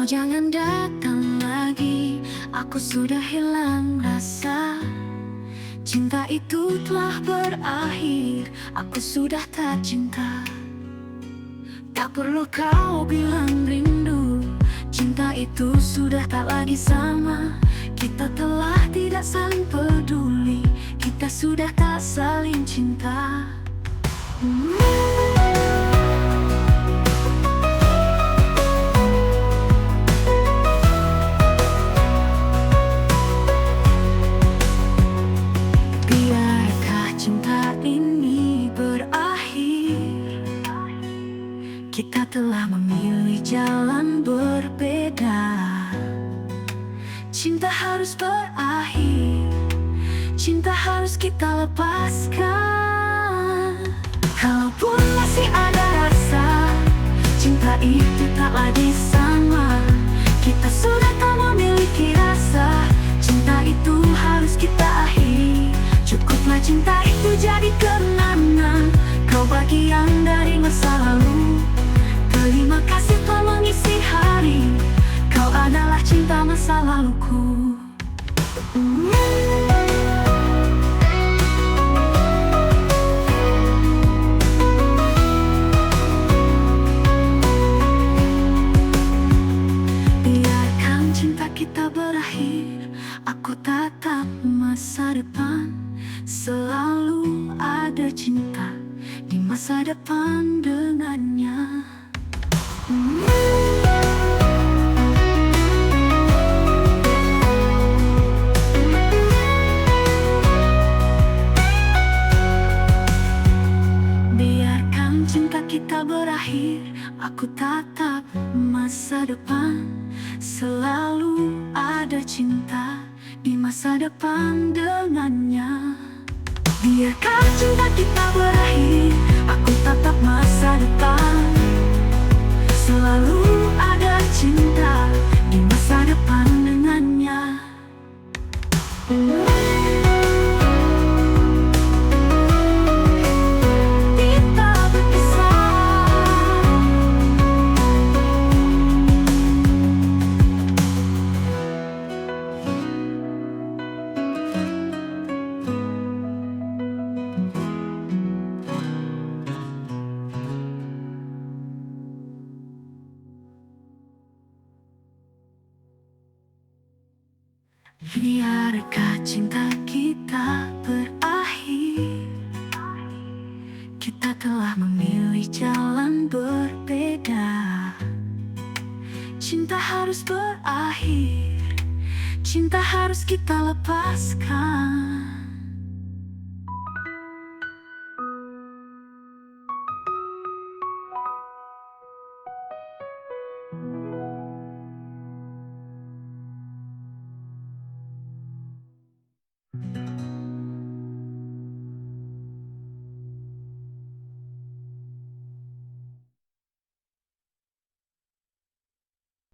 Kau jangan datang lagi, aku sudah hilang rasa. Cinta itu telah berakhir, aku sudah tak cinta. Tak perlu kau bilang rindu, cinta itu sudah tak lagi sama. Kita telah tidak saling peduli, kita sudah tak saling cinta. Biarkah cinta ini berakhir, kita telah memilih jalan berbeda. Cinta harus berakhir, cinta harus kita lepaskan. Kalaupun masih ada rasa, cinta itu tak lagi sama. Kita sudah tak memiliki rasa, cinta itu harus kita akhiri. Cukuplah cinta itu jadi kenangan, kau bagian dari masa lalu. Terima kasih telah mengisi hari, kau adalah cinta masa laluku. Biarkan cinta kita berakhir, aku tatap masa depan. Selalu ada cinta di masa depan dengannya. Biarkan cinta kita berakhir, aku tatap masa depan. Selalu ada cinta di masa depan dengannya. Biarkan cinta kita berakhir, aku tatap masa depan. Selalu ada cinta di masa depan dengannya. Kita berpisah. Biarkah cinta kita berakhir, kita telah memilih jalan berbeda. Cinta harus berakhir, cinta harus kita lepaskan.